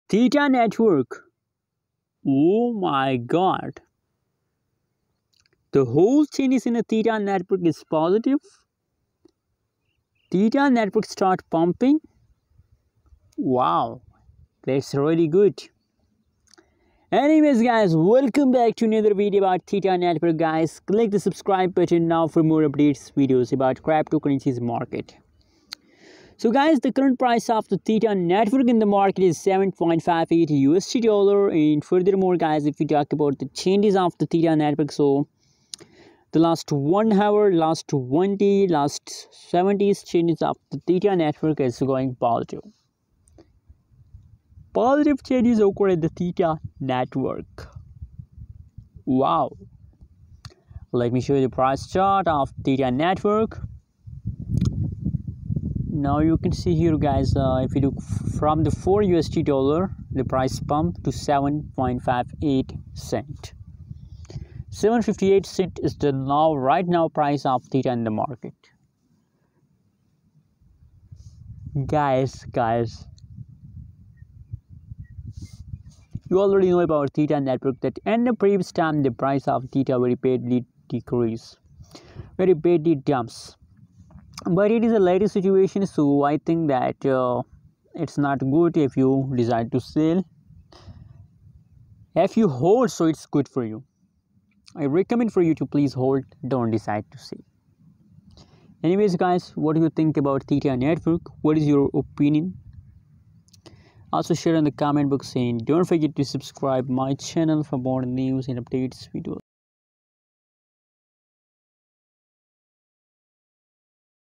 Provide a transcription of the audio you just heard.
Theta Network. Oh my god. The whole chain is in a Theta Network is positive. Theta Network start pumping. Wow. That's really good. Anyways guys, welcome back to another video about Theta Network guys. Click the subscribe button now for more updates videos about cryptocurrencies market. So guys, the current price of the Theta Network in the market is 7.58 USD dollar. And furthermore guys, if we talk about the changes of the Theta Network, so the last 1 hour, last 20, last 70 changes of the Theta Network is going positive. Positive changes occur in the Theta Network. Wow. Let me show you the price chart of Theta Network. Now you can see here guys, if you look from the 4 USD dollar, the price pump to 7.58 cent. 7.58 cent is the right now price of Theta in the market. Guys, you already know about Theta Network that in the previous time the price of Theta very badly decrease, very badly dumps. But it is a latest situation, so I think that it's not good if you decide to sell. If you hold, so it's good for you. I recommend for you to please hold, don't decide to sell. Anyways guys, what do you think about Theta Network? What is your opinion? Also share in the comment box and don't forget to subscribe my channel for more news and updates videos.